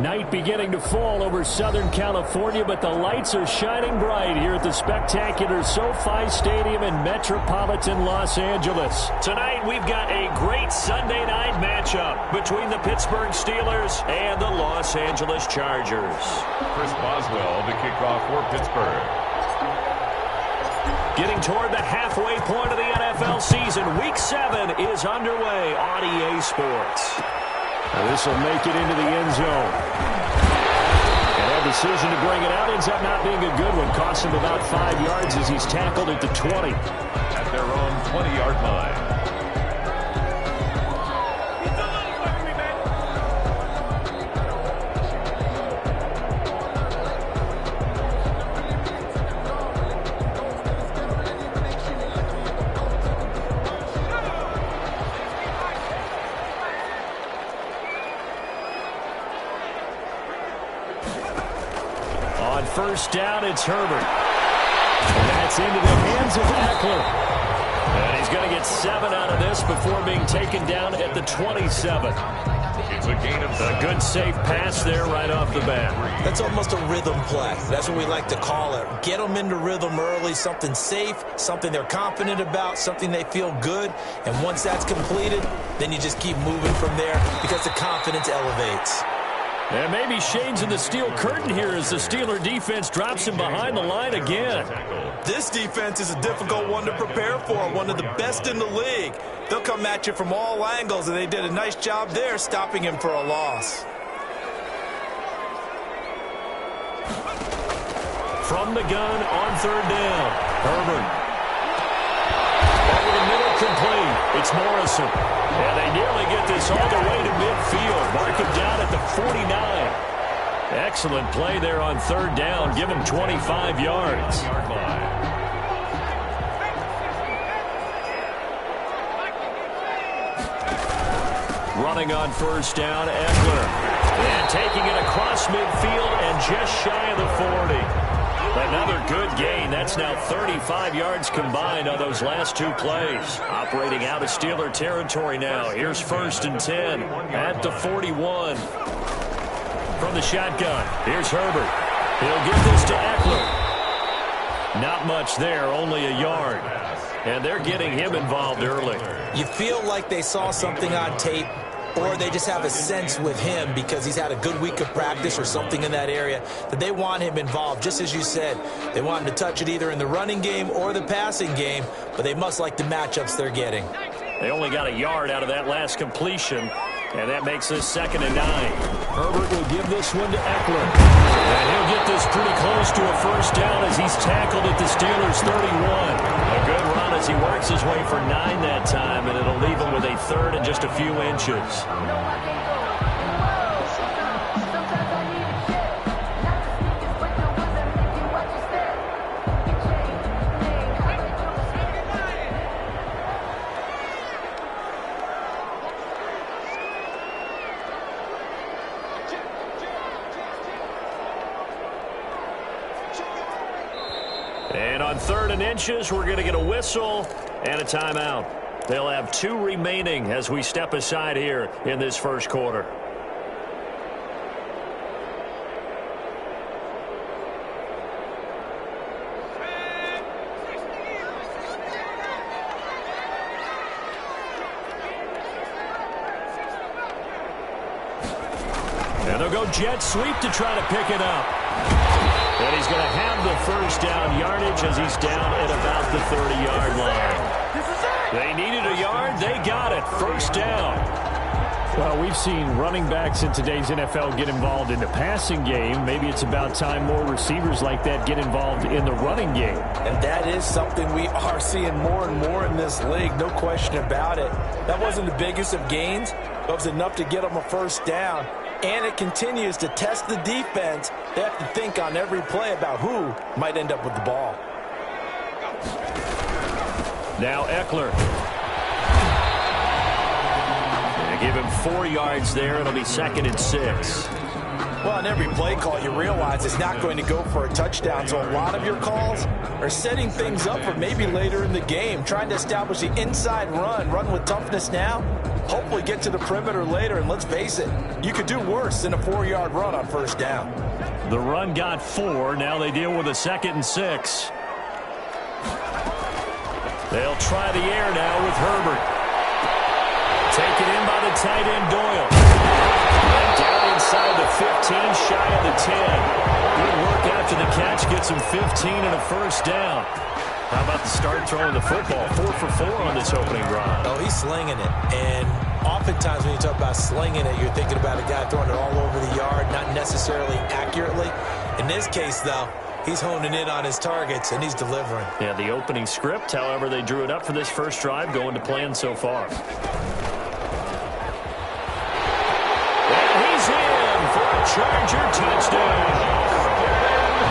Night beginning to fall over Southern California, but the lights are shining bright here at the spectacular SoFi Stadium in metropolitan Los Angeles. Tonight, we've got a great Sunday night matchup between the Pittsburgh Steelers and the Los Angeles Chargers. Chris Boswell, the kickoff for Pittsburgh. Getting toward the halfway point of the NFL season, Week 7 is underway on EA Sports. This will make it into the end zone. And that decision to bring it out ends up not being a good one. Costs him about 5 yards as he's tackled at the 20. At their own 20-yard line. First down, it's Herbert. And that's into the hands of Eckler. And he's going to get 7 out of this before being taken down at the 27. It's a gain of a good safe pass there right off the bat. That's almost a rhythm play. That's what we like to call it. Get them into rhythm early, something safe, something they're confident about, something they feel good. And once that's completed, then you just keep moving from there because the confidence elevates. And maybe shades in the steel curtain here as the Steeler defense drops him behind the line again. This defense is a difficult one to prepare for, one of the best in the league. They'll come at you from all angles, and they did a nice job there stopping him for a loss. From the gun on third down, Herbert. Over the middle, complete. It's Morrison. And they nearly get this all the way to midfield. Mark him down at the 49. Excellent play there on third down. Give him 25 yards. Running on first down, Eckler. And taking it across midfield and just shy of the 40. Another good gain. That's now 35 yards combined on those last 2 plays. Operating out of Steeler territory now. Here's first and 10 at the 41. From the shotgun, here's Herbert. He'll give this to Eckler. Not much there, only a yard. And they're getting him involved early. You feel like they saw something on tape, or they just have a sense with him because he's had a good week of practice or something in that area that they want him involved. Just as you said, they want him to touch it either in the running game or the passing game, but they must like the matchups they're getting. They only got a yard out of that last completion, and that makes this 2nd and 9. Herbert will give this one to Eckler. And he'll get this pretty close to a first down as he's tackled at the Steelers' 31. A good run as he works his way for 9 that time, and it'll leave him with a 3rd and just a few inches. And on 3rd and inches, we're going to get a whistle and a timeout. They'll have 2 remaining as we step aside here in this first quarter. And they'll go jet sweep to try to pick it up. And he's going to have the first down yardage as he's down at about the 30-yard line. They needed a yard. They got it. First down. Well, we've seen running backs in today's NFL get involved in the passing game. Maybe it's about time more receivers like that get involved in the running game. And that is something we are seeing more and more in this league, no question about it. That wasn't the biggest of gains, but it was enough to get them a first down. And it continues to test the defense. They have to think on every play about who might end up with the ball. Now Eckler. They give him 4 yards there. It'll be 2nd and 6. Well, on every play call, you realize it's not going to go for a touchdown. So a lot of your calls are setting things up for maybe later in the game, trying to establish the inside run with toughness now, hopefully get to the perimeter later, and let's face it, you could do worse than a 4-yard run on first down. The run got 4. Now they deal with a 2nd and 6. They'll try the air now with Herbert. Taken in by the tight end Doyle. And down inside the 15, shy of the 10. Good work after the catch, gets him 15 and a first down. How about the start throwing the football? 4 for 4 on this opening drive. Oh, he's slinging it. And oftentimes when you talk about slinging it, you're thinking about a guy throwing it all over the yard, not necessarily accurately. In this case, though, he's honing in on his targets, and he's delivering. Yeah, the opening script, however, they drew it up for this first drive, going to plan so far. And he's in for a Charger touchdown.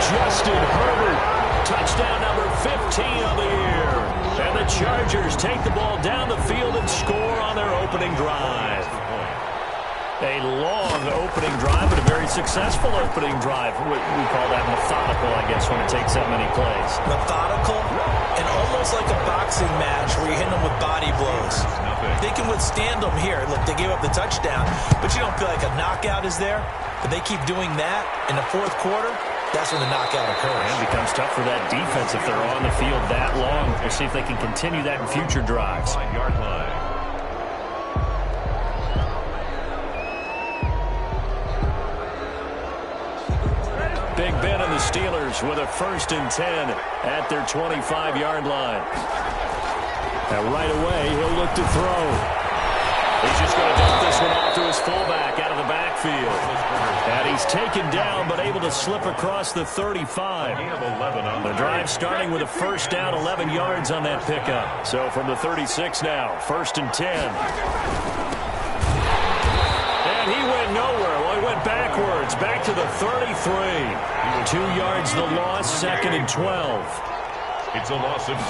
Justin Herbert, touchdown number 15 on the year. And the Chargers take the ball down the field and score on their opening drive. A long opening drive, but a very successful opening drive. We call that methodical, I guess, when it takes that many plays. Methodical and almost like a boxing match where you're hitting them with body blows. They can withstand them here. Look, they gave up the touchdown, but you don't feel like a knockout is there. But they keep doing that in the fourth quarter. That's when the knockout occurs. And it becomes tough for that defense if they're on the field that long. We'll see if they can continue that in future drives. 5-yard line. Big Ben and the Steelers with a 1st and 10 at their 25-yard line. Now right away, he'll look to throw. He's just going to dump this one off to his fullback out of the backfield. And he's taken down, but able to slip across the 35. The drive starting with a first down, 11 yards on that pickup. So from the 36 now, 1st and 10. And he went nowhere. Well, he went backwards, back to the 33. 2 yards the loss, 2nd and 12. It's a loss of 2.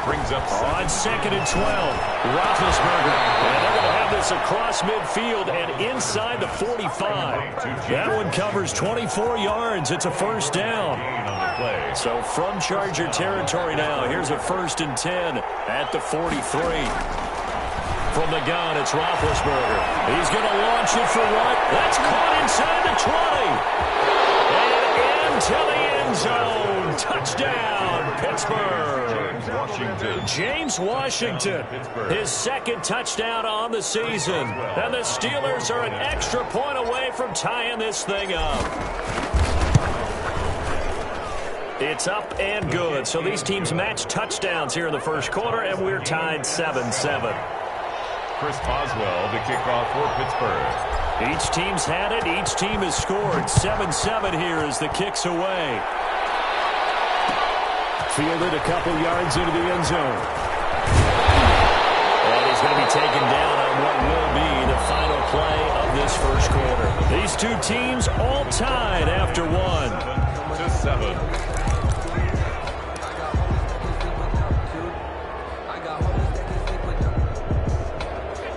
Brings up on 2nd and 12. Roethlisberger. And they're going to have this across midfield and inside the 45. That one covers 24 yards. It's a first down. So from Charger territory now, here's a 1st and 10 at the 43. From the gun, it's Roethlisberger. He's going to launch it for what? That's caught inside the 20. And into the end zone. Touchdown, Pittsburgh. James Washington, his 2nd touchdown on the season. And the Steelers are an extra point away from tying this thing up. It's up and good. So these teams match touchdowns here in the first quarter, and we're tied 7-7. Chris Boswell, the kickoff for Pittsburgh. Each team's had it. Each team has scored. 7-7 here as the kick's away. Fielded a couple yards into the end zone. And he's going to be taken down on what will be the final play of this first quarter. These two teams all tied after 1. 7-7.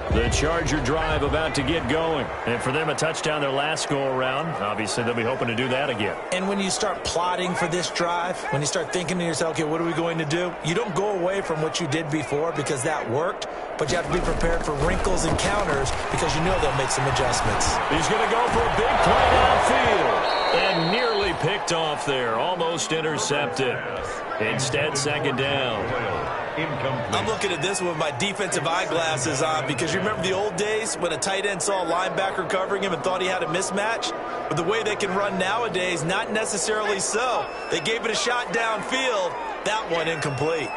The Charger drive about to get going. And for them, a touchdown their last go-around. Obviously, they'll be hoping to do that again. And when you start plotting for this drive, when you start thinking to yourself, okay, what are we going to do? You don't go away from what you did before because that worked, but you have to be prepared for wrinkles and counters because you know they'll make some adjustments. He's going to go for a big play downfield. And nearly picked off there. Almost intercepted. Instead, 2nd down. I'm looking at this with my defensive eyeglasses on because you remember the old days when a tight end saw a linebacker covering him and thought he had a mismatch? But the way they can run nowadays, not necessarily so. They gave it a shot downfield. That one incomplete.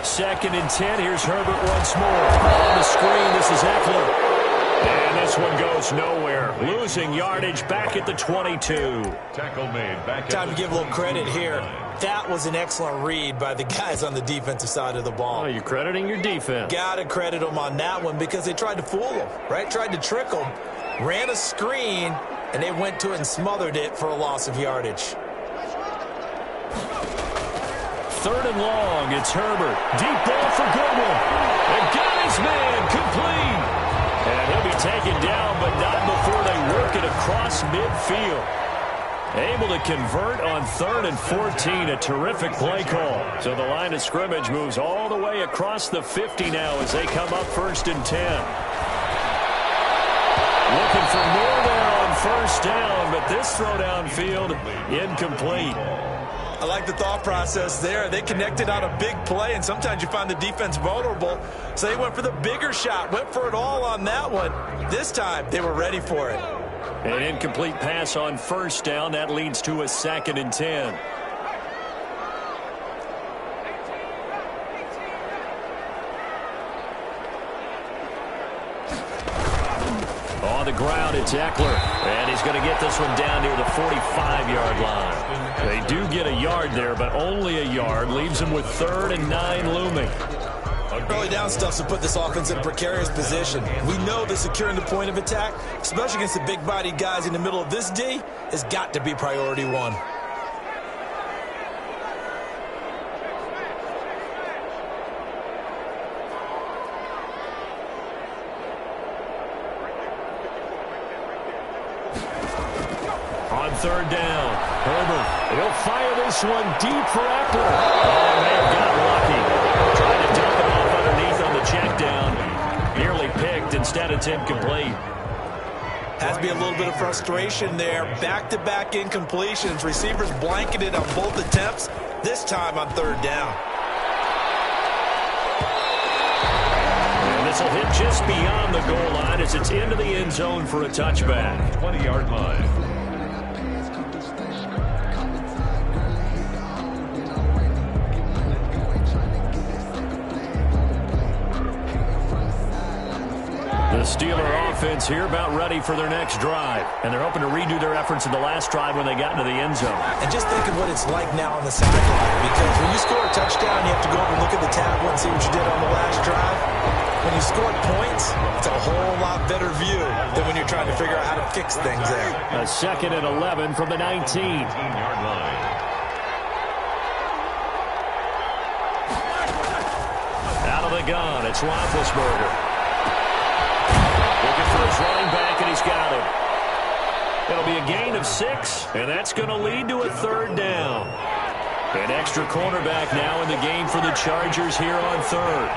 2nd and 10. Here's Herbert once more. On the screen, this is Eckler. And this one goes nowhere. Losing yardage back at the 22. Tackle made back. Time to give a little credit here. That was an excellent read by the guys on the defensive side of the ball. Oh, you're crediting your defense. Got to credit them on that one because they tried to fool them, right? Tried to trick them. Ran a screen, and they went to it and smothered it for a loss of yardage. 3rd and long. It's Herbert. Deep ball for Goodwin. And got his man complete. And he'll be taken down, but not before they work it across midfield. Able to convert on 3rd and 14, a terrific play call. So the line of scrimmage moves all the way across the 50 now as they come up 1st and 10. Looking for more there on 1st down, but this throw downfield incomplete. I like the thought process there. They connected on a big play, and sometimes you find the defense vulnerable. So they went for the bigger shot, went for it all on that one. This time, they were ready for it. An incomplete pass on 1st down. That leads to a 2nd and 10. On the ground, it's Eckler. And he's going to get this one down near the 45-yard line. They do get a yard there, but only a yard. Leaves them with 3rd and 9 looming. Early down stuff's to put this offense in a precarious position. We know that securing the point of attack, especially against the big-bodied guys in the middle of this D, has got to be priority one. On 3rd down, Herbert, he'll fire this one deep for Eckler. Oh, may have got lucky. Trying to dump it off underneath on the check down. Nearly picked. Instead, it's incomplete. Has to be a little bit of frustration there. Back-to-back incompletions. Receivers blanketed on both attempts, this time on 3rd down. And this will hit just beyond the goal line as it's into the end zone for a touchback. 20-yard line. The Steeler offense here about ready for their next drive. And they're hoping to redo their efforts in the last drive when they got into the end zone. And just think of what it's like now on the sideline. Because when you score a touchdown, you have to go up and look at the tablet and see what you did on the last drive. When you score points, it's a whole lot better view than when you're trying to figure out how to fix things there. A 2nd and 11 from the 19. 18-yard line. Out of the gun, it's Roethlisberger. Looking for his running back, and he's got him. It'll be a gain of 6, and that's going to lead to a 3rd down. An extra cornerback now in the game for the Chargers here on 3rd.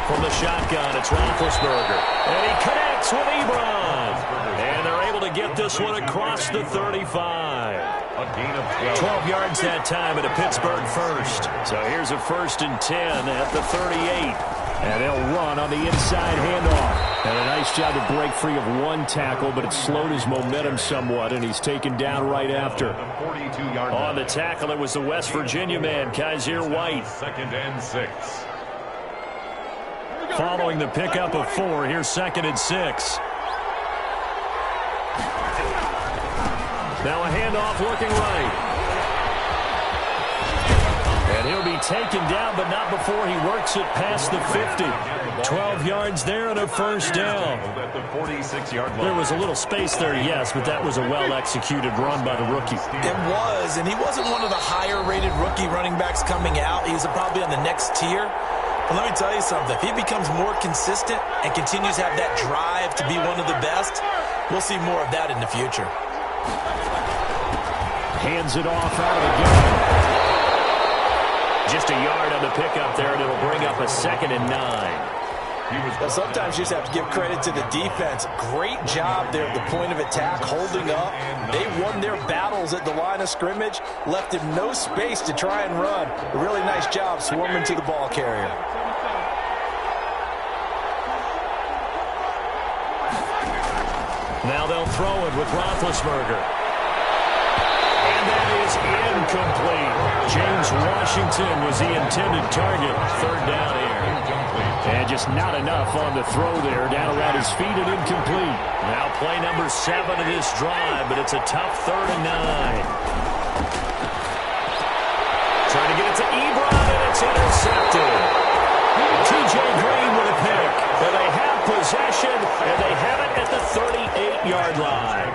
From the shotgun, it's Roethlisberger. And he connects with Ebron. And they're able to get this one across the 35. A gain of 12 yards that time at a Pittsburgh first. So here's a 1st and 10 at the 38. And they'll run on the inside handoff. And a nice job to break free of one tackle, but it slowed his momentum somewhat, and he's taken down right after. On the tackle, it was the West Virginia man, Kaiser White. 2nd and 6. Following the pickup of 4, here's 2nd and 6. Now a handoff looking right. And he'll be taken down, but not before he works it past the 50. 12 yards there and a 1st down. There was a little space there, yes, but that was a well-executed run by the rookie. It was, and he wasn't one of the higher-rated rookie running backs coming out. He's probably on the next tier. But let me tell you something. If he becomes more consistent and continues to have that drive to be one of the best, we'll see more of that in the future. Hands it off out of the gun. Just a yard on the pickup there, and it'll bring up a 2nd and 9. Well, sometimes you just have to give credit to the defense. Great job there at the point of attack, holding up. They won their battles at the line of scrimmage, left him no space to try and run. A really nice job swarming to the ball carrier. Now they'll throw it with Roethlisberger. And that is incomplete. James Washington was the intended target. 3rd down here. And just not enough on the throw there. Down around his feet and incomplete. Now play number 7 of this drive, but it's a tough 3rd and 9. Trying to get it to Ebron, and it's intercepted. T.J. Green with a pick. And they have possession, and they have it at the 38-yard line.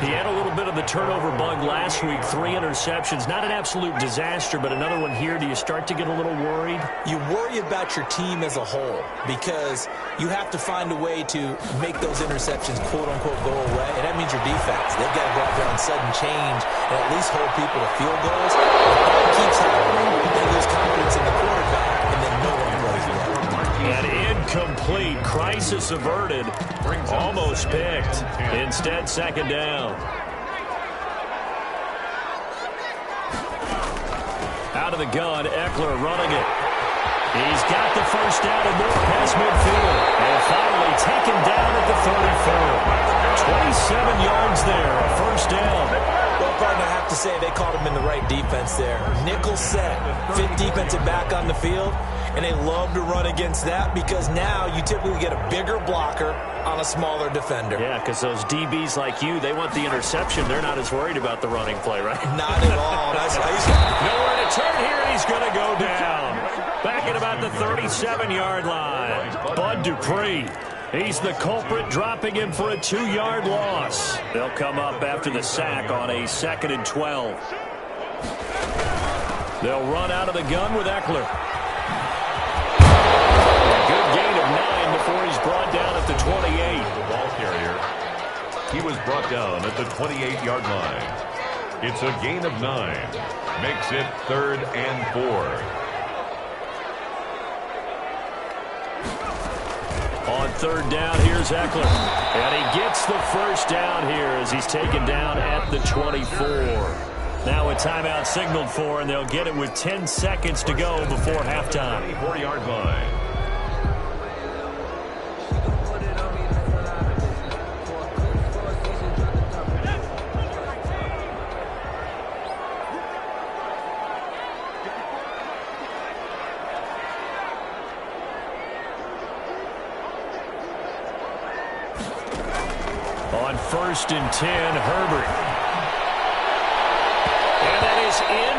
He had a little bit of the turnover bug last week, 3 interceptions. Not an absolute disaster, but another one here. Do you start to get a little worried? You worry about your team as a whole because you have to find a way to make those interceptions, quote-unquote, go away, and that means your defense. They've got to go out there on sudden change and at least hold people to field goals. If that keeps happening, they lose confidence in the quarterback, and then no one plays well. And incomplete. Crisis averted. Almost picked. Instead, second down. Out of the gun, Eckler running it. He's got the first down and more past midfield. And finally taken down at the 34. 27 yards there, a first down. Well, partner, I have to say they caught him in the right defense there. Nickel set, fit defensive back on the field, and they love to run against that because now you typically get a bigger blocker on a smaller defender. Yeah, because those DBs like you, they want the interception. They're not as worried about the running play, right? Not at all. Nowhere to turn here, and he's going to go down. Back at about the 37-yard line. Bud Dupree. He's the culprit, dropping him for a 2-yard loss. They'll come up after the sack on a 2nd and 12. They'll run out of the gun with Eckler. A good gain of 9 before he's brought down at the 28. The ball carrier. He was brought down at the 28-yard line. It's a gain of 9. Makes it 3rd and 4. On 3rd down, here's Eckler. And he gets the first down here as he's taken down at the 24. Now a timeout signaled for, and they'll get it with 10 seconds to go before halftime. 24-yard line. On 1st and 10, Herbert. And that is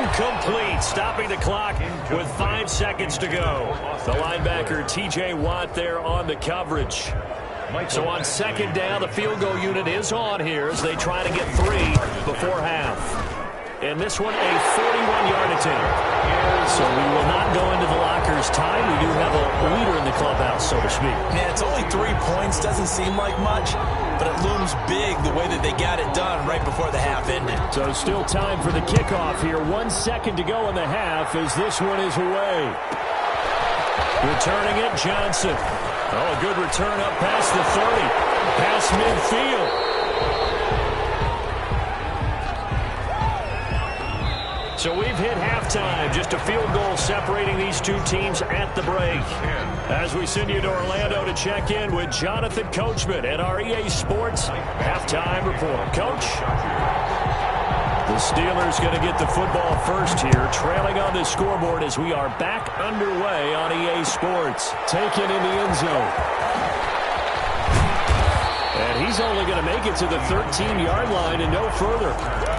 incomplete, stopping the clock with 5 seconds to go. The linebacker, T.J. Watt, there on the coverage. So on 2nd down, the field goal unit is on here as they try to get 3 before half. And this one, a 41-yard attempt. So we will not go into the lockers time. We do have a leader in the clubhouse, so to speak. Man, it's only 3 points. Doesn't seem like much, but it looms big the way that they got it done right before the half ended. So still time for the kickoff here. 1 second to go in the half as this one is away. Returning it, Johnson. Oh, a good return up past the 30. Past midfield. So we've hit halftime. Just a field goal separating these two teams at the break. As we send you to Orlando to check in with Jonathan Coachman at our EA Sports Halftime Report. Coach? The Steelers going to get the football first here, trailing on the scoreboard as we are back underway on EA Sports. Taken in the end zone. And he's only going to make it to the 13-yard line and no further.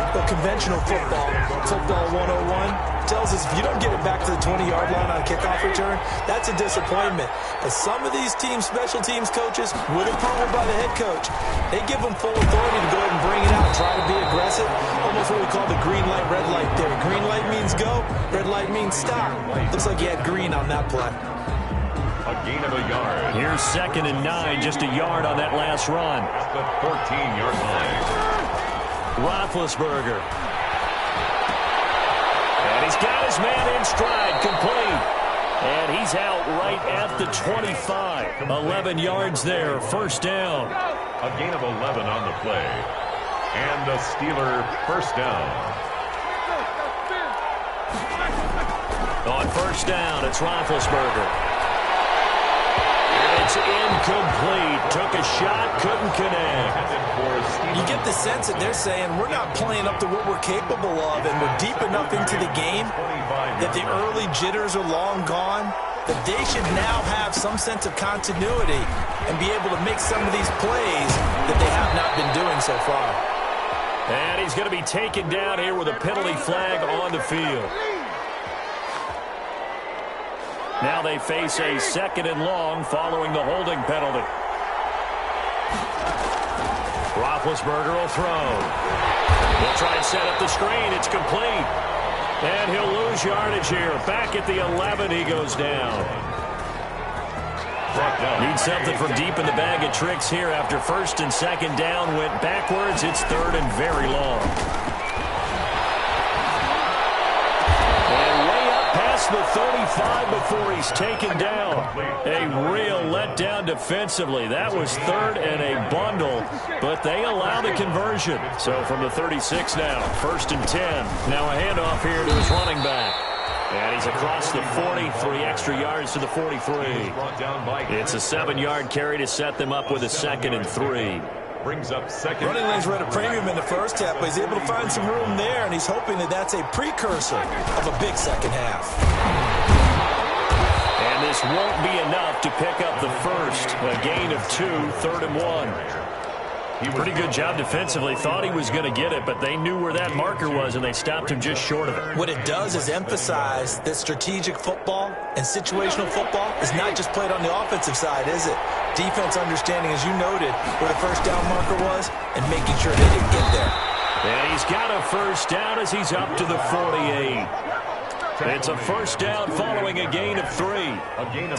Well, conventional football 101, tells us if you don't get it back to the 20-yard line on a kickoff return, that's a disappointment. But some of these teams, special teams coaches, would approve by the head coach. They give them full authority to go ahead and bring it out, try to be aggressive. Almost what we call the green light, red light theory. Green light means go, red light means stop. Looks like you had green on that play. A gain of a yard. Here's 2nd and 9, just a yard on that last run. At the 14-yard line. Roethlisberger. And he's got his man in stride, complete. And he's out right at the 25. 11 yards there, first down. A gain of 11 on the play. And the Steeler first down. On first down, it's Roethlisberger. It's incomplete. Took a shot, couldn't connect. You get the sense that they're saying we're not playing up to what we're capable of, and we're deep enough into the game that the early jitters are long gone, that they should now have some sense of continuity and be able to make some of these plays that they have not been doing so far. And he's going to be taken down here with a penalty flag on the field. Now they face a 2nd and long following the holding penalty. Roethlisberger will throw. He'll try and set up the screen. It's complete. And he'll lose yardage here. Back at the 11, he goes down. Need something from deep in the bag of tricks here after first and second down went backwards. It's third and very long. And way up past the 35 before he's taken down. A real letdown defensively. That was third and a bundle, but they allow the conversion. So from the 36 now, first and 10. Now a handoff here to his running back. And he's across the 40, 3 extra yards to the 43. It's a 7-yard carry to set them up with a second and 3. Brings up second. Running lanes were at a premium in the first half, but he's able to find some room there, and he's hoping that that's a precursor of a big second half. And this won't be enough to pick up the first. A gain of 2, third and 1. Pretty good job defensively. Thought he was going to get it, but they knew where that marker was, and they stopped him just short of it. What it does is emphasize that strategic football and situational football is not just played on the offensive side, is it? Defense understanding, as you noted, where the first down marker was and making sure they didn't get there. And he's got a first down as he's up to the 48. It's a first down following a gain of 3.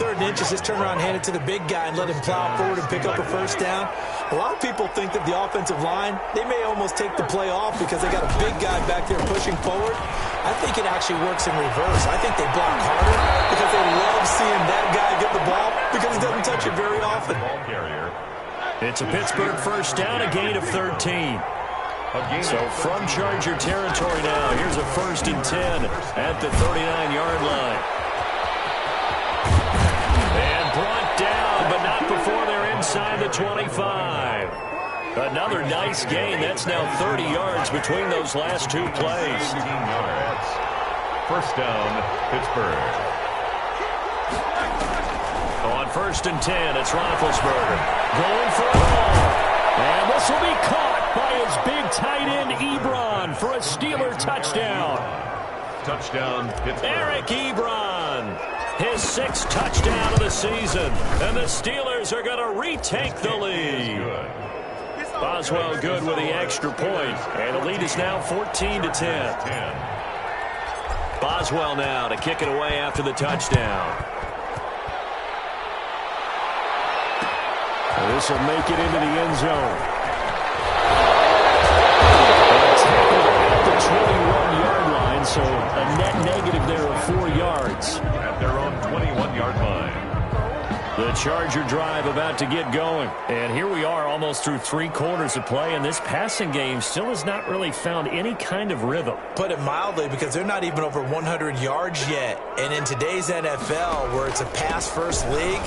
Third and inches, just turn around, hand it to the big guy, and let him plow forward and pick up a first down. A lot of people think that the offensive line, they may almost take the play off because they got a big guy back there pushing forward. I think it actually works in reverse. I think they block harder because they love seeing that guy get the ball because he doesn't touch it very often. It's a Pittsburgh first down, a gain of 13. So from Charger territory now, here's a first and 10 at the 39-yard line. And brought down, but not before they're inside the 25. Another nice gain. That's now 30 yards between those last 2 plays. First down, Pittsburgh. On first and 10, it's Roethlisberger. Going for a ball. And this will be caught by his big tight end, Ebron, for a Steeler touchdown. Touchdown, Pittsburgh. Eric Ebron, his 6th touchdown of the season. And the Steelers are going to retake the lead. Boswell good with the extra point. And the lead is now 14-10. Boswell now to kick it away after the touchdown. This will make it into the end zone. At the 21-yard line, so a net negative there of 4 yards. At their own 21-yard line. The Charger drive about to get going. And here we are almost through 3 quarters of play, and this passing game still has not really found any kind of rhythm. Put it mildly, because they're not even over 100 yards yet. And in today's NFL, where it's a pass-first league,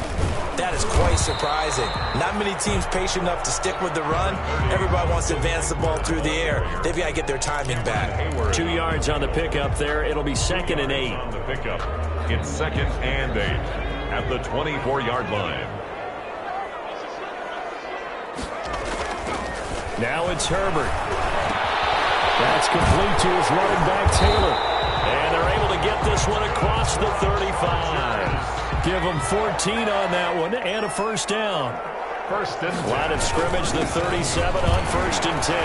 that is quite surprising. Not many teams patient enough to stick with the run. Everybody wants to advance the ball through the air. They've got to get their timing back. 2 yards on the pickup there. It'll be 2nd and 8. On the pickup, it's 2nd and 8 at the 24-yard line. Now it's Herbert. That's complete to his running back, Taylor. And they're able to get this one across the 35. Give them 14 on that one and a first down. First and 10. Line of scrimmage, the 37 on first and 10.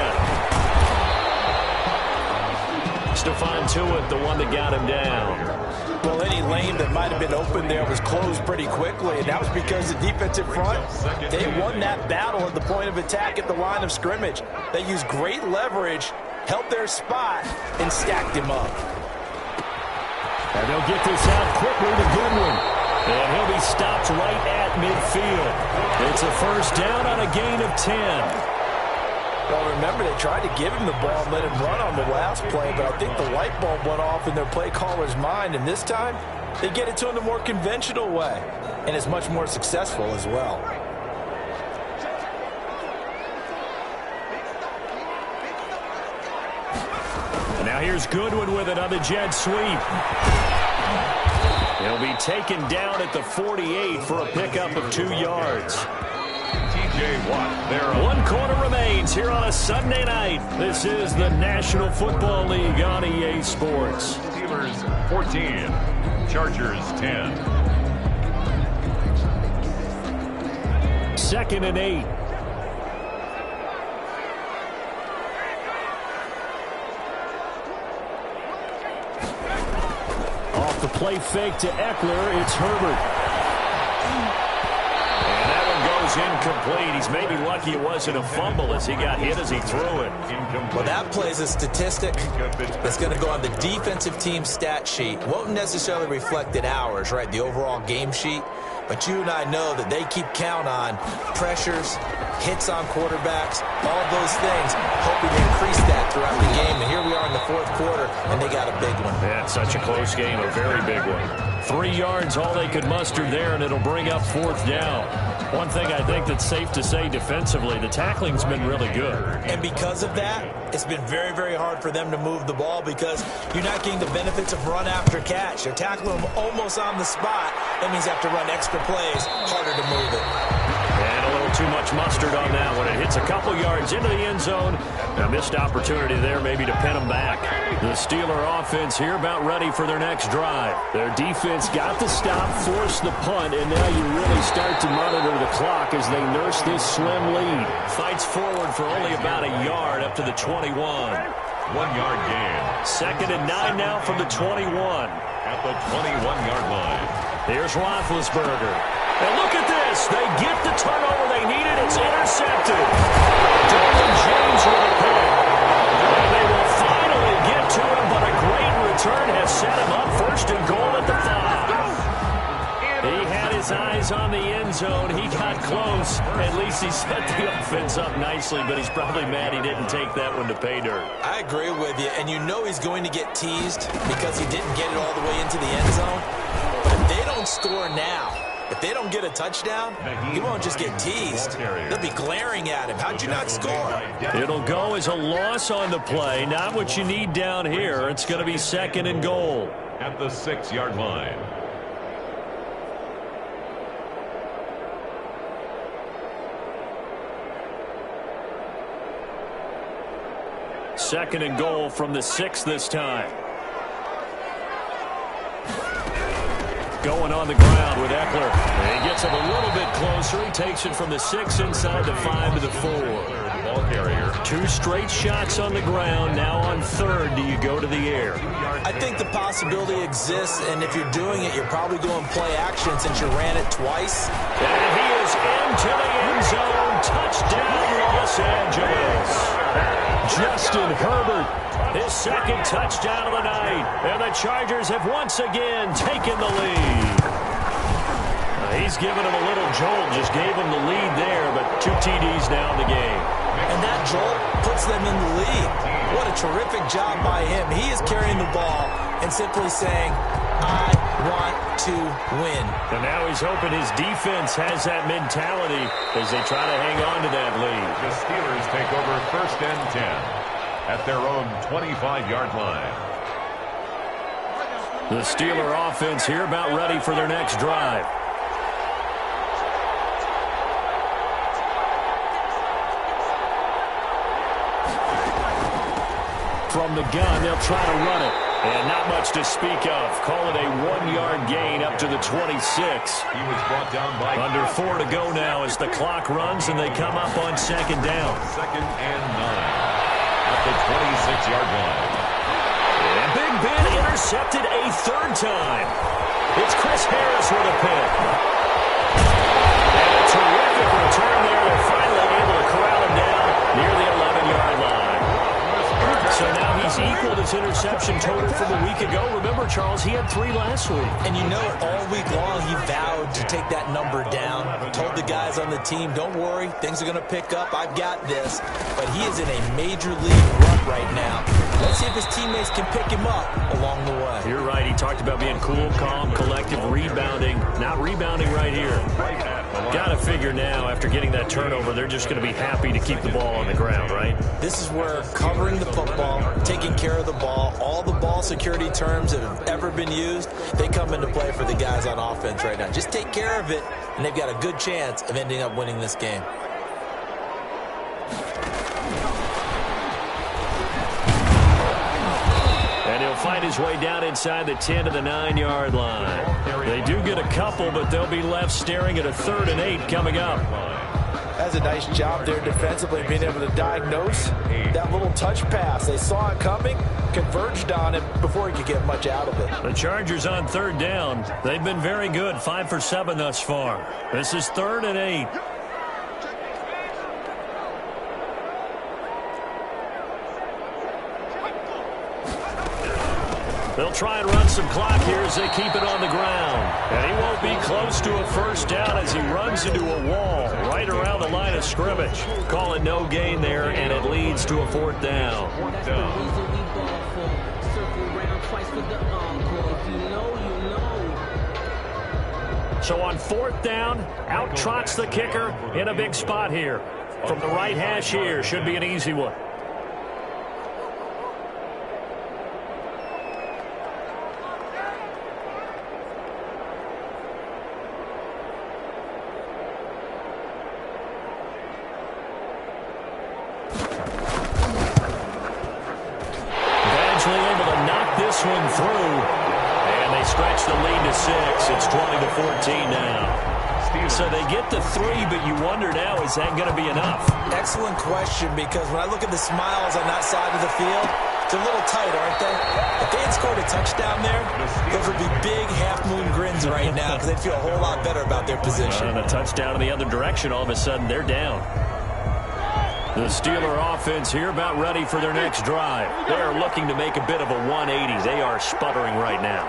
Stephon Tuitt, the one that got him down. Well, any lane that might have been open there was closed pretty quickly, and that was because the defensive front, they won that battle at the point of attack at the line of scrimmage. They used great leverage, held their spot, and stacked him up. And they'll get this out quickly to Goodwin. And he'll be stopped right at midfield. It's a first down on a gain of 10. Well, remember, they tried to give him the ball and let him run on the last play, but I think the light bulb went off in their play caller's mind, and this time they get it to him the more conventional way, and it's much more successful as well. And now here's Goodwin with it on the jet sweep. He'll be taken down at the 48 for a pickup of 2 yards. TJ Watt there. 1 quarter remains here on a Sunday night. This is the National Football League on EA Sports. Steelers 14, Chargers 10. 2nd and 8. play fake to Eckler. It's Herbert. And that one goes incomplete. He's maybe lucky it wasn't a fumble as he got hit as he threw it. Well, that plays a statistic that's going to go on the defensive team stat sheet. Won't necessarily reflect in ours, right, the overall game sheet. But you and I know that they keep count on pressures, hits on quarterbacks, all those things, hoping to increase that throughout the game. And here we are in the fourth quarter, and they got a big one. Yeah, it's such a close game, a very big one. 3 yards, all they could muster there, and it'll bring up fourth down. One thing I think that's safe to say defensively, the tackling's been really good. And because of that, it's been very, very hard for them to move the ball because you're not getting the benefits of run after catch. They're tackling them almost on the spot. That means you have to run extra plays, harder to move it. And a little too much mustard on that one. It hits a couple yards into the end zone. A missed opportunity there maybe to pin them back. The Steeler offense here about ready for their next drive. Their defense got the stop, forced the punt, and now you really start to monitor the clock as they nurse this slim lead. Fights forward for only about a yard up to the 21. 1 yard gain. 2nd and 9 now from the 21. At the 21-yard line. Here's Roethlisberger. And look at this. They get the turnover they needed. It's intercepted. Derwin James with a pick. And they will finally get to him, but a great return has set him up 1st and goal at the 5. He had his eyes on the end zone. He got close. At least he set the offense up nicely, but he's probably mad he didn't take that one to pay dirt. I agree with you, and you know he's going to get teased because he didn't get it all the way into the end zone. But if they don't score now, if they don't get a touchdown, he won't just get teased. They'll be glaring at him. How'd you not score? It'll go as a loss on the play. Not what you need down here. It's going to be 2nd and goal. At the 6-yard line. Second and goal from the 6 this time. Going on the ground with Eckler. And he gets him a little bit closer. He takes it from the 6 inside the 5 to the 4. Ball carrier. 2 straight shots on the ground. Now on 3rd, do you go to the air? I think the possibility exists, and if you're doing it, you're probably going play action since you ran it twice. And he is into the end zone. Touchdown, Los Angeles. Justin Herbert, his 2nd touchdown of the night. And the Chargers have once again taken the lead. He's given him a little jolt, just gave him the lead there, but 2 TDs now in the game. And that jolt puts them in the lead. What a terrific job by him. He is carrying the ball and simply saying, I want to win. And now he's hoping his defense has that mentality as they try to hang on to that lead. The Steelers take over 1st and 10 at their own 25-yard line. The Steeler offense here about ready for their next drive. From the gun, they'll try to run it. And not much to speak of. Call it a 1-yard gain up to the 26. He was brought down by... Under 4 to go now as the clock runs and they come up on 2nd down. 2nd and 9 at the 26-yard line. And Big Ben intercepted a 3rd time. It's Chris Harris with a pick. And a terrific return there. They're finally able to corral him down near the 11-yard line. So now he's equaled his interception total from a week ago. Remember, Charles, he had 3 last week. And you know, all week long he vowed to take that number down. Told the guys on the team, don't worry, things are going to pick up. I've got this. But he is in a major league rut right now. Let's see if his teammates can pick him up along the way. You're right. He talked about being cool, calm, collective, rebounding. Not rebounding right here. Got to figure now, after getting that turnover, they're just going to be happy to keep the ball on the ground, right? This is where covering the football, taking care of the ball, all the ball security terms that have ever been used, they come into play for the guys on offense right now. Just take care of it, and they've got a good chance of ending up winning this game. And he'll find his way down inside the 10 to the 9-yard line. They do get a couple, but they'll be left staring at a 3rd and 8 coming up. That's a nice job there defensively, being able to diagnose that little touch pass. They saw it coming, converged on it before he could get much out of it. The Chargers on third down. They've been very good, 5 for 7 thus far. This is 3rd and 8. They'll try and run some clock here as they keep it on the ground. And he won't be close to a first down as he runs into a wall right around the line of scrimmage. Call it no gain there, and it leads to a 4th down. So on 4th down, out trots the kicker in a big spot here. From the right hash here, should be an easy one. One through, and they stretch the lead to 6. It's 20-14 now. So they get to 3, but you wonder now, is that going to be enough? Excellent question, because when I look at the smiles on that side of the field, they're a little tight, aren't they? If they had scored a touchdown there, those would be big half-moon grins right now, because they'd feel a whole lot better about their position. And a touchdown in the other direction, all of a sudden they're down. The Steeler offense here about ready for their next drive. They're looking to make a bit of a 180. They are sputtering right now.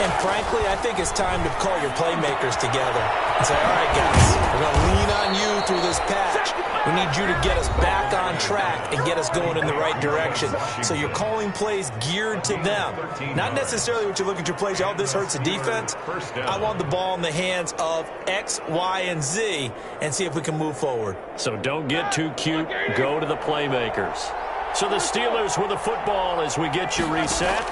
And frankly, I think it's time to call your playmakers together and say, all right, guys, we're going to lean on you through this patch. We need you to get us back on track and get us going in the right direction. So you're calling plays geared to them. Not necessarily what you look at your plays, oh, this hurts the defense. I want the ball in the hands of X, Y, and Z and see if we can move forward. So don't get too cute. Go to the playmakers. So the Steelers with the football as we get you reset.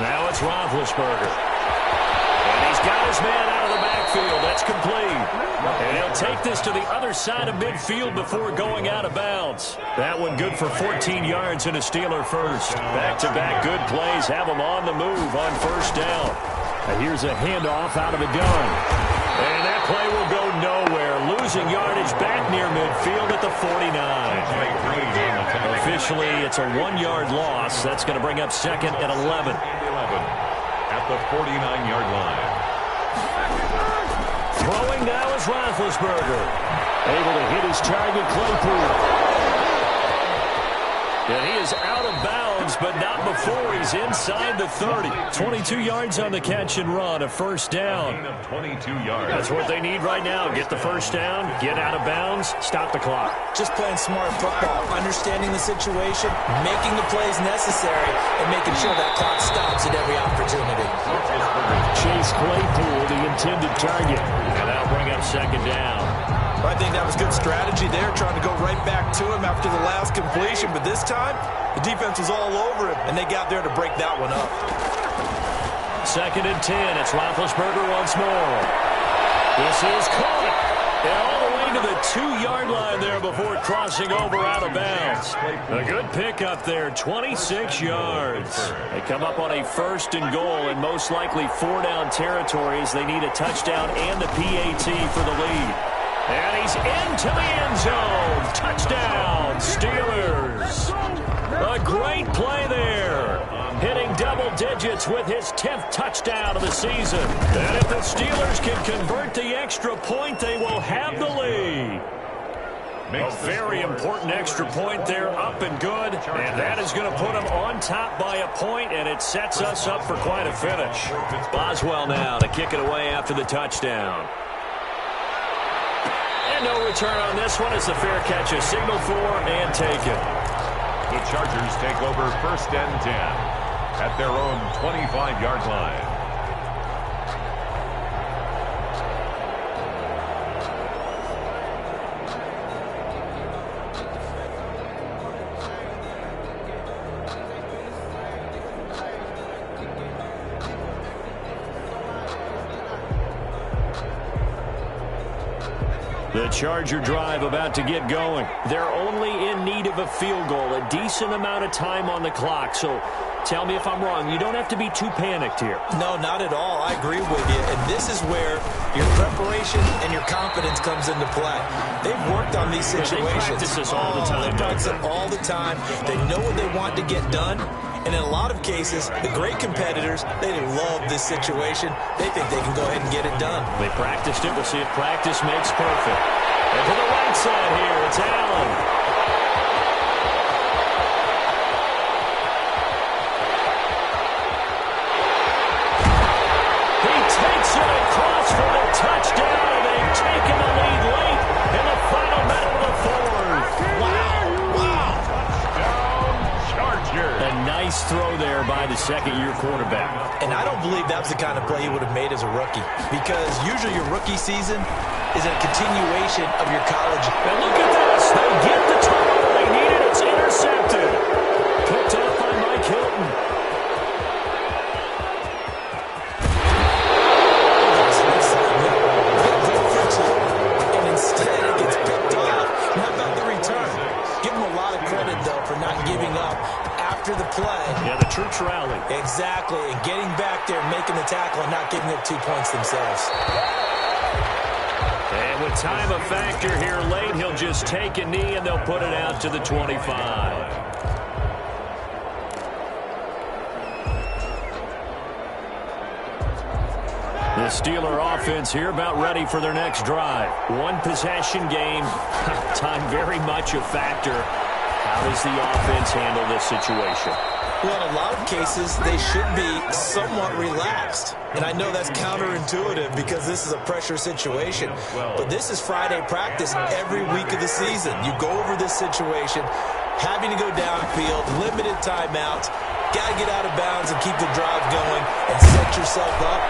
Now it's Roethlisberger. And he's got his man out of the backfield. That's complete. And he'll take this to the other side of midfield before going out of bounds. That one good for 14 yards and a Steeler first. Back-to-back good plays have them on the move on first down. And here's a handoff out of the gun. And that play will go nowhere. Losing yardage back near midfield at the 49. Officially, it's a 1-yard loss. That's going to bring up 2nd and 11. At the 49-yard line. Throwing now is Roethlisberger. Able to hit his target, Claypool. And he is out of bounds, but not before he's inside the 30. 22 yards on the catch and run, a first down. 22 yards. That's what they need right now. Get the first down, get out of bounds, stop the clock. Just playing smart football, understanding the situation, making the plays necessary, and making sure that clock stops at every opportunity. Chase Claypool, the intended target. And that'll bring up 2nd down. I think that was good strategy there, trying to go right back to him after the last completion. But this time, the defense was all over him, and they got there to break that one up. 2nd and 10. It's Roethlisberger once more. This is caught. And all the way to the 2-yard line there before crossing over out of bounds. A good pickup there, 26 yards. They come up on a 1st and goal in most likely 4-down territories. They need a touchdown and the PAT for the lead. And he's into the end zone. Touchdown, Steelers. A great play there. Hitting double digits with his 10th touchdown of the season. And if the Steelers can convert the extra point, they will have the lead. A very important extra point there, up and good. And that is going to put them on top by a point, and it sets us up for quite a finish. Boswell now to kick it away after the touchdown. No return on this one as the fair catch is signaled for and taken. The Chargers take over 1st and 10 at their own 25-yard line. The Charger drive about to get going. They're only in need of a field goal, a decent amount of time on the clock. So tell me if I'm wrong. You don't have to be too panicked here. No, not at all. I agree with you. And this is where your preparation and your confidence comes into play. They've worked on these situations. They practice this all the time. They practice it all the time. They know what they want to get done. And in a lot of cases, the great competitors, they love this situation. They think they can go ahead and get it done. They practiced it. We'll see if practice makes perfect. And to the right side here, it's Allen. He takes it across for the touchdown, and they've taken the lead late in the final minute of the fourth. Wow. Charger. A nice throw there by the second-year quarterback. And I don't believe that was the kind of play he would have made as a rookie, because usually your rookie season is a continuation of your college. And look at this. They get the turnover they needed. It's intercepted. Picked up by Mike Hilton. And instead it gets picked off. How about the return? Give him a lot of credit, though, for not giving up after the play. Yeah, the troops rally. Exactly. And getting back there, making the tackle, and not giving up 2 points themselves. And with time a factor here late, he'll just take a knee and they'll put it out to the 25. The Steeler offense here about ready for their next drive. One possession game. Time very much a factor. How does the offense handle this situation? Well, in a lot of cases, they should be somewhat relaxed. And I know that's counterintuitive because this is a pressure situation. But this is Friday practice every week of the season. You go over this situation, having to go downfield, limited timeouts, got to get out of bounds and keep the drive going and set yourself up.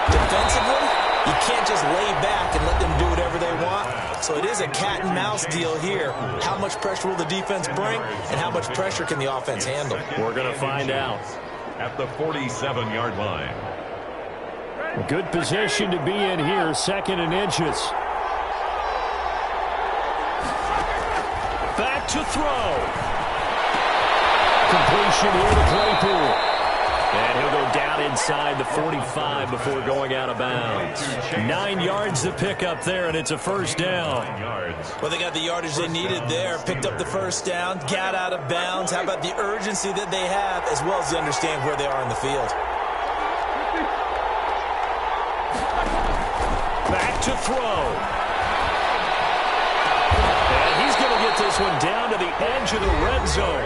Defensively, you can't just lay back and let them do whatever they want. So it is a cat and mouse deal here. How much pressure will the defense bring, and how much pressure can the offense handle? We're going to find out. At the 47-yard line. Good position to be in here, 2nd and inches. Back to throw. Completion here to Claypool. And he'll go down inside the 45 before going out of bounds. 9 yards to pick up there, and it's a first down. Well, they got the yardage they needed there, picked up the first down, got out of bounds. How about the urgency that they have, as well as to understand where they are in the field? Back to throw. And he's going to get this one down to the edge of the red zone.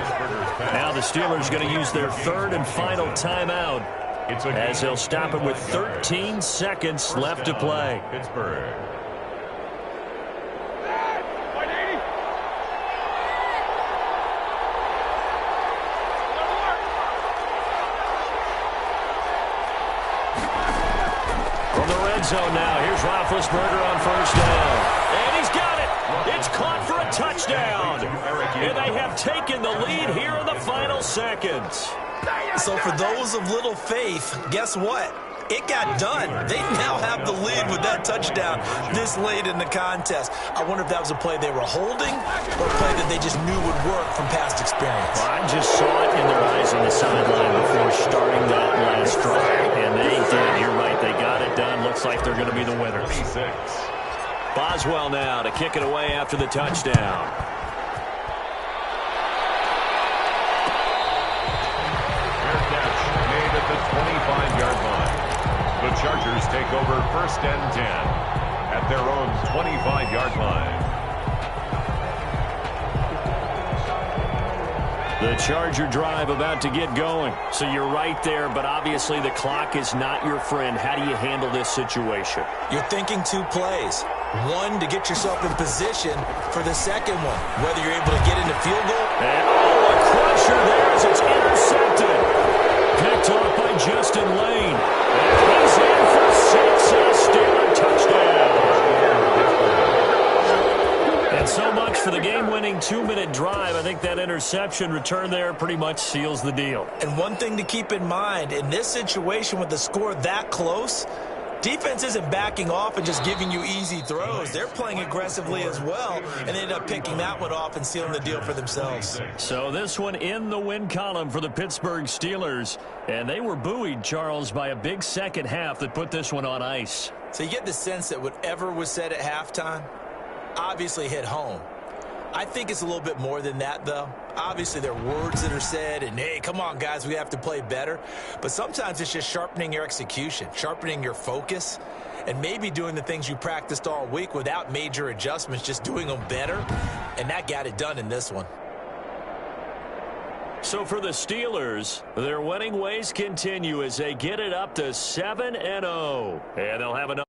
Now the Steelers going to use their 3rd and final timeout as they'll stop it with 13 seconds left to play. Pittsburgh. From the red zone now, here's Roethlisberger on first down. And he's got it. It's caught for a touchdown. And they have taken the lead here in the final seconds. So for those of little faith, guess what? It got done. They now have the lead with that touchdown this late in the contest. I wonder if that was a play they were holding or a play that they just knew would work from past experience. Well, I just saw it in their eyes on the sideline before starting that last drive. And they did. You're right. They got it done. Looks like they're going to be the winners. Boswell now to kick it away after the touchdown. Made at the 25-yard line. The Chargers take over 1st and 10 at their own 25-yard line. The Charger drive about to get going. So you're right there, but obviously the clock is not your friend. How do you handle this situation? You're thinking 2 plays. One, to get yourself in position for the second one, whether you're able to get into field goal. And a crusher there as it's intercepted. Picked off by Justin Lane. And he's in for 6 and a Steeler touchdown. And so much for the game-winning 2-minute drive. I think that interception return there pretty much seals the deal. And one thing to keep in mind, in this situation with the score that close, Defense isn't backing off and just giving you easy throws. They're playing aggressively as well, and they end up picking that one off and sealing the deal for themselves. So this one in the win column for the Pittsburgh Steelers. And they were buoyed, Charles, by a big second half that put this one on ice. So you get the sense that whatever was said at halftime obviously hit home. I think it's a little bit more than that, though. Obviously, there are words that are said, and, hey, come on, guys, we have to play better. But sometimes it's just sharpening your execution, sharpening your focus, and maybe doing the things you practiced all week without major adjustments, just doing them better. And that got it done in this one. So for the Steelers, their winning ways continue as they get it up to 7-0. And they'll have another